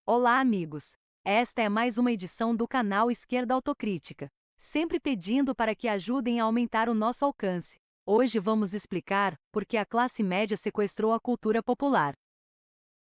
Olá, amigos! Esta é mais uma edição do canal Esquerda Autocrítica, sempre pedindo para que ajudem a aumentar o nosso alcance. Hoje vamos explicar por que a classe média sequestrou a cultura popular.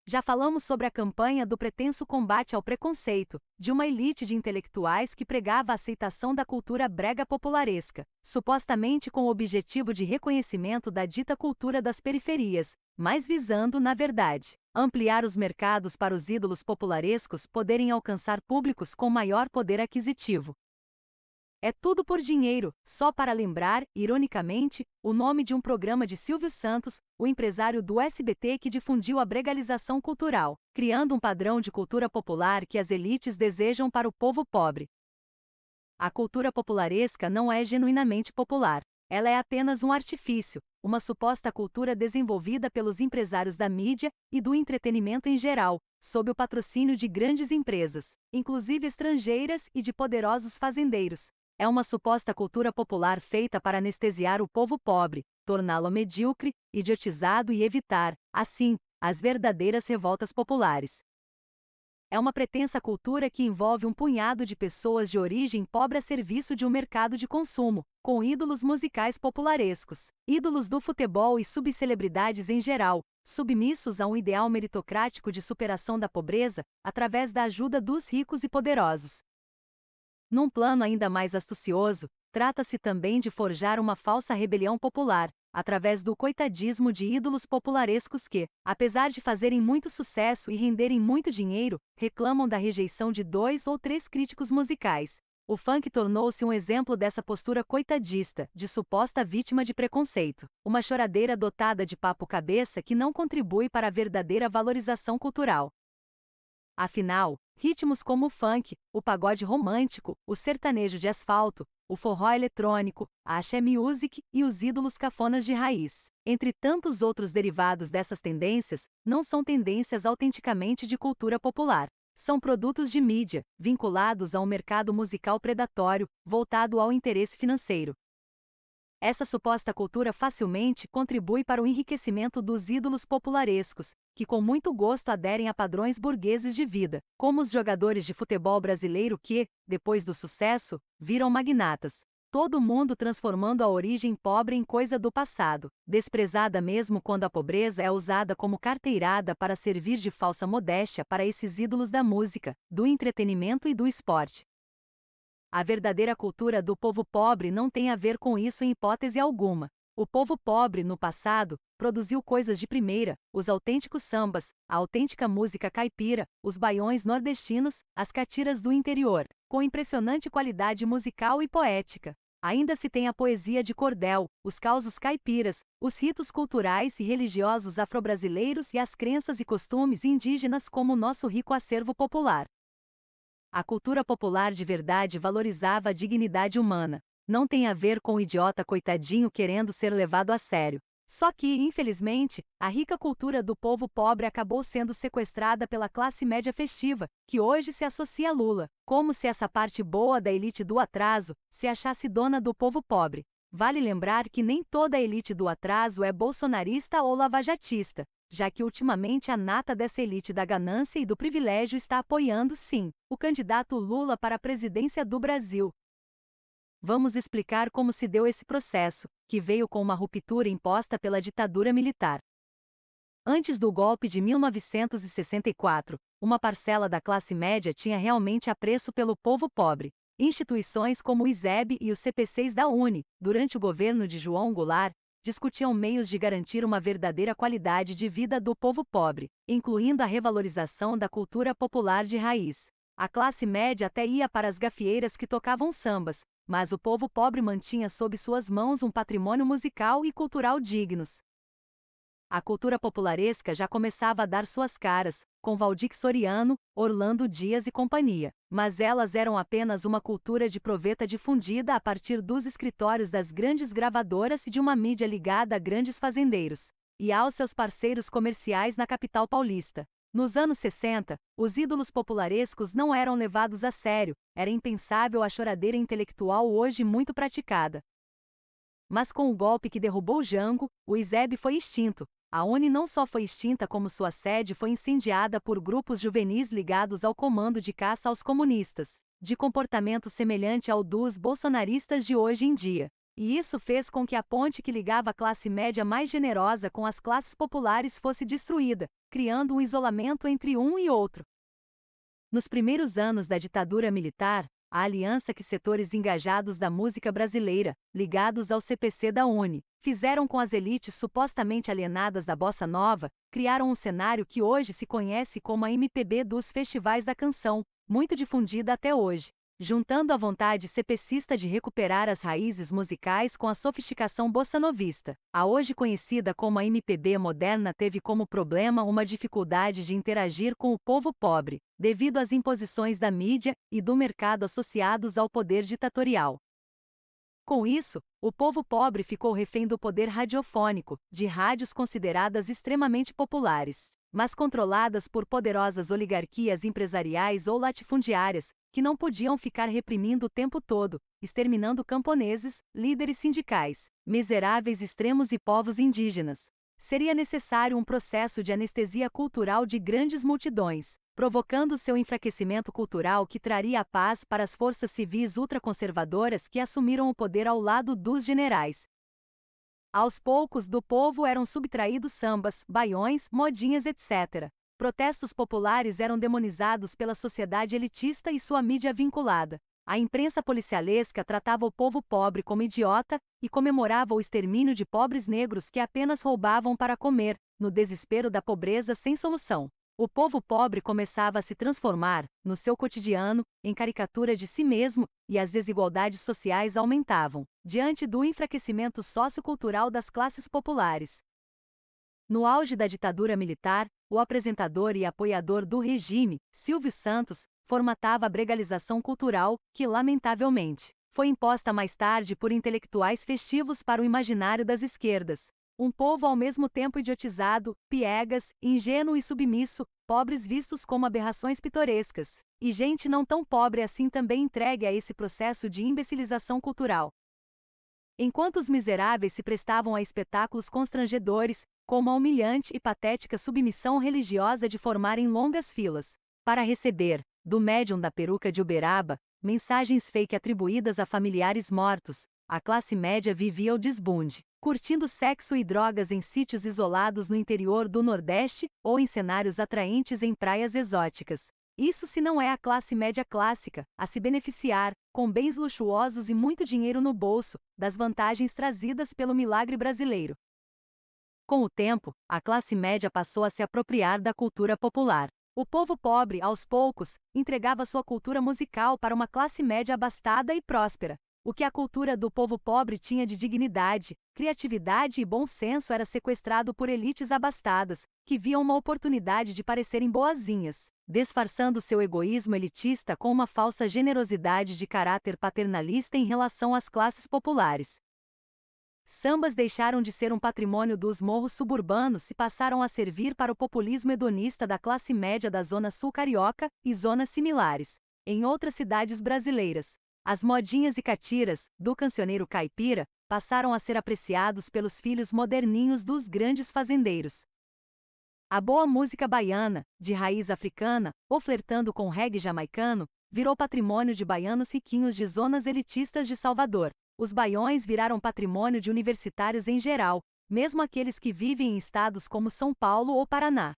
Já falamos sobre a campanha do pretenso combate ao preconceito, de uma elite de intelectuais que pregava a aceitação da cultura brega popularesca, supostamente com o objetivo de reconhecimento da dita cultura das periferias, mas visando, na verdade, ampliar os mercados para os ídolos popularescos poderem alcançar públicos com maior poder aquisitivo. É tudo por dinheiro, só para lembrar, ironicamente, o nome de um programa de Silvio Santos, o empresário do SBT que difundiu a bregalização cultural, criando um padrão de cultura popular que as elites desejam para o povo pobre. A cultura popularesca não é genuinamente popular. Ela é apenas um artifício, uma suposta cultura desenvolvida pelos empresários da mídia e do entretenimento em geral, sob o patrocínio de grandes empresas, inclusive estrangeiras e de poderosos fazendeiros. É uma suposta cultura popular feita para anestesiar o povo pobre, torná-lo medíocre, idiotizado e evitar, assim, as verdadeiras revoltas populares. É uma pretensa cultura que envolve um punhado de pessoas de origem pobre a serviço de um mercado de consumo, com ídolos musicais popularescos, ídolos do futebol e subcelebridades em geral, submissos a um ideal meritocrático de superação da pobreza, através da ajuda dos ricos e poderosos. Num plano ainda mais astucioso, trata-se também de forjar uma falsa rebelião popular, através do coitadismo de ídolos popularescos que, apesar de fazerem muito sucesso e renderem muito dinheiro, reclamam da rejeição de 2 ou 3 críticos musicais. O funk tornou-se um exemplo dessa postura coitadista, de suposta vítima de preconceito, uma choradeira dotada de papo-cabeça que não contribui para a verdadeira valorização cultural. Afinal, ritmos como o funk, o pagode romântico, o sertanejo de asfalto, o forró eletrônico, a axé music e os ídolos cafonas de raiz, entre tantos outros derivados dessas tendências, não são tendências autenticamente de cultura popular. São produtos de mídia, vinculados a um mercado musical predatório, voltado ao interesse financeiro. Essa suposta cultura facilmente contribui para o enriquecimento dos ídolos popularescos, que com muito gosto aderem a padrões burgueses de vida, como os jogadores de futebol brasileiro que, depois do sucesso, viram magnatas. Todo mundo transformando a origem pobre em coisa do passado, desprezada mesmo quando a pobreza é usada como carteirada para servir de falsa modéstia para esses ídolos da música, do entretenimento e do esporte. A verdadeira cultura do povo pobre não tem a ver com isso em hipótese alguma. O povo pobre, no passado, produziu coisas de primeira, os autênticos sambas, a autêntica música caipira, os baiões nordestinos, as catiras do interior, com impressionante qualidade musical e poética. Ainda se tem a poesia de cordel, os causos caipiras, os ritos culturais e religiosos afro-brasileiros e as crenças e costumes indígenas como o nosso rico acervo popular. A cultura popular de verdade valorizava a dignidade humana. Não tem a ver com o idiota coitadinho querendo ser levado a sério. Só que, infelizmente, a rica cultura do povo pobre acabou sendo sequestrada pela classe média festiva, que hoje se associa a Lula, como se essa parte boa da elite do atraso se achasse dona do povo pobre. Vale lembrar que nem toda a elite do atraso é bolsonarista ou lavajatista, já que ultimamente a nata dessa elite da ganância e do privilégio está apoiando, sim, o candidato Lula para a presidência do Brasil. Vamos explicar como se deu esse processo, que veio com uma ruptura imposta pela ditadura militar. Antes do golpe de 1964, uma parcela da classe média tinha realmente apreço pelo povo pobre. Instituições como o ISEB e os CPCs da UNE, durante o governo de João Goulart, discutiam meios de garantir uma verdadeira qualidade de vida do povo pobre, incluindo a revalorização da cultura popular de raiz. A classe média até ia para as gafieiras que tocavam sambas, mas o povo pobre mantinha sob suas mãos um patrimônio musical e cultural dignos. A cultura popularesca já começava a dar suas caras, com Valdir Soriano, Orlando Dias e companhia, mas elas eram apenas uma cultura de proveta difundida a partir dos escritórios das grandes gravadoras e de uma mídia ligada a grandes fazendeiros, e aos seus parceiros comerciais na capital paulista. Nos anos 60, os ídolos popularescos não eram levados a sério, era impensável a choradeira intelectual hoje muito praticada. Mas com o golpe que derrubou Jango, o ISEB foi extinto, A UNE não só foi extinta, como sua sede foi incendiada por grupos juvenis ligados ao comando de caça aos comunistas, de comportamento semelhante ao dos bolsonaristas de hoje em dia. E isso fez com que a ponte que ligava a classe média mais generosa com as classes populares fosse destruída, criando um isolamento entre um e outro. Nos primeiros anos da ditadura militar, a aliança que setores engajados da música brasileira, ligados ao CPC da UNE, fizeram com as elites supostamente alienadas da bossa nova, criaram um cenário que hoje se conhece como a MPB dos festivais da canção, muito difundida até hoje. Juntando a vontade cepecista de recuperar as raízes musicais com a sofisticação bossanovista, a hoje conhecida como a MPB moderna teve como problema uma dificuldade de interagir com o povo pobre, devido às imposições da mídia e do mercado associados ao poder ditatorial. Com isso, o povo pobre ficou refém do poder radiofônico, de rádios consideradas extremamente populares, mas controladas por poderosas oligarquias empresariais ou latifundiárias, que não podiam ficar reprimindo o tempo todo, exterminando camponeses, líderes sindicais, miseráveis extremos e povos indígenas. Seria necessário um processo de anestesia cultural de grandes multidões, provocando seu enfraquecimento cultural que traria a paz para as forças civis ultraconservadoras que assumiram o poder ao lado dos generais. Aos poucos do povo eram subtraídos sambas, baiões, modinhas, etc. Protestos populares eram demonizados pela sociedade elitista e sua mídia vinculada. A imprensa policialesca tratava o povo pobre como idiota e comemorava o extermínio de pobres negros que apenas roubavam para comer, no desespero da pobreza sem solução. O povo pobre começava a se transformar, no seu cotidiano, em caricatura de si mesmo, e as desigualdades sociais aumentavam, diante do enfraquecimento sociocultural das classes populares. No auge da ditadura militar, o apresentador e apoiador do regime, Silvio Santos, formatava a bregalização cultural, que, lamentavelmente, foi imposta mais tarde por intelectuais festivos para o imaginário das esquerdas. Um povo ao mesmo tempo idiotizado, piegas, ingênuo e submisso, pobres vistos como aberrações pitorescas, e gente não tão pobre assim também entregue a esse processo de imbecilização cultural. Enquanto os miseráveis se prestavam a espetáculos constrangedores, como a humilhante e patética submissão religiosa de formarem longas filas, para receber, do médium da peruca de Uberaba, mensagens fake atribuídas a familiares mortos, a classe média vivia o desbunde, curtindo sexo e drogas em sítios isolados no interior do Nordeste, ou em cenários atraentes em praias exóticas. Isso se não é a classe média clássica, a se beneficiar, com bens luxuosos e muito dinheiro no bolso, das vantagens trazidas pelo milagre brasileiro. Com o tempo, a classe média passou a se apropriar da cultura popular. O povo pobre, aos poucos, entregava sua cultura musical para uma classe média abastada e próspera. O que a cultura do povo pobre tinha de dignidade, criatividade e bom senso era sequestrado por elites abastadas, que viam uma oportunidade de parecerem boazinhas, disfarçando seu egoísmo elitista com uma falsa generosidade de caráter paternalista em relação às classes populares. Sambas deixaram de ser um patrimônio dos morros suburbanos e passaram a servir para o populismo hedonista da classe média da Zona Sul carioca e zonas similares. Em outras cidades brasileiras, as modinhas e catiras, do cancioneiro caipira, passaram a ser apreciados pelos filhos moderninhos dos grandes fazendeiros. A boa música baiana, de raiz africana, ou flertando com reggae jamaicano, virou patrimônio de baianos riquinhos de zonas elitistas de Salvador. Os baiões viraram patrimônio de universitários em geral, mesmo aqueles que vivem em estados como São Paulo ou Paraná.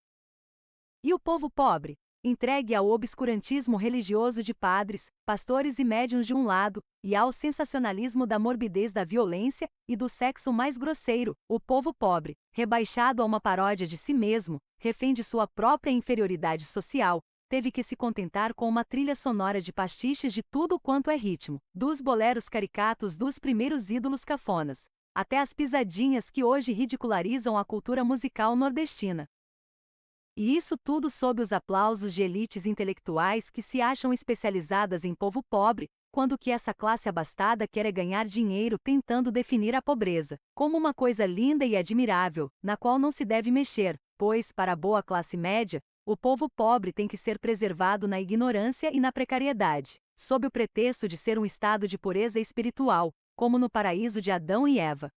E o povo pobre, entregue ao obscurantismo religioso de padres, pastores e médiuns de um lado, e ao sensacionalismo da morbidez da violência e do sexo mais grosseiro, o povo pobre, rebaixado a uma paródia de si mesmo, refém de sua própria inferioridade social, teve que se contentar com uma trilha sonora de pastiches de tudo quanto é ritmo, dos boleros caricatos dos primeiros ídolos cafonas, até as pisadinhas que hoje ridicularizam a cultura musical nordestina. E isso tudo sob os aplausos de elites intelectuais que se acham especializadas em povo pobre, quando o que essa classe abastada quer é ganhar dinheiro tentando definir a pobreza como uma coisa linda e admirável, na qual não se deve mexer, pois, para a boa classe média, o povo pobre tem que ser preservado na ignorância e na precariedade, sob o pretexto de ser um estado de pureza espiritual, como no paraíso de Adão e Eva.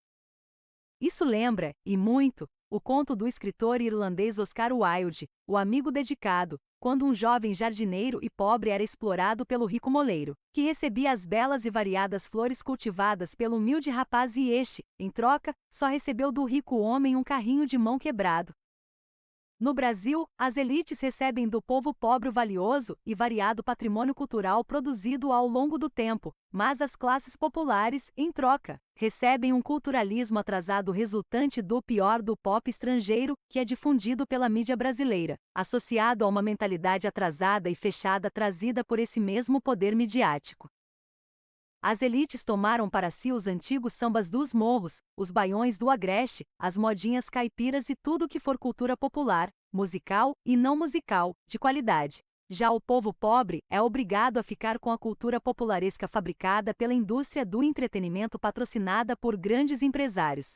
Isso lembra, e muito, O conto do escritor irlandês Oscar Wilde, O Amigo Dedicado, quando um jovem jardineiro e pobre era explorado pelo rico moleiro, que recebia as belas e variadas flores cultivadas pelo humilde rapaz e este, em troca, só recebeu do rico homem um carrinho de mão quebrado. No Brasil, as elites recebem do povo pobre o valioso e variado patrimônio cultural produzido ao longo do tempo, mas as classes populares, em troca, recebem um culturalismo atrasado resultante do pior do pop estrangeiro, que é difundido pela mídia brasileira, associado a uma mentalidade atrasada e fechada trazida por esse mesmo poder midiático. As elites tomaram para si os antigos sambas dos morros, os baiões do agreste, as modinhas caipiras e tudo que for cultura popular, musical e não musical, de qualidade. Já o povo pobre é obrigado a ficar com a cultura popularesca fabricada pela indústria do entretenimento patrocinada por grandes empresários.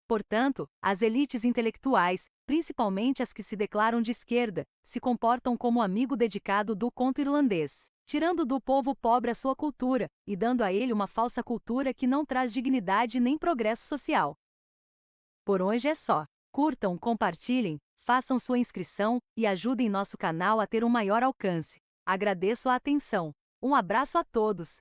Portanto, as elites intelectuais, principalmente as que se declaram de esquerda, se comportam como amigo dedicado do conto irlandês, tirando do povo pobre a sua cultura, e dando a ele uma falsa cultura que não traz dignidade nem progresso social. Por hoje é só. Curtam, compartilhem, façam sua inscrição e ajudem nosso canal a ter um maior alcance. Agradeço a atenção. Um abraço a todos!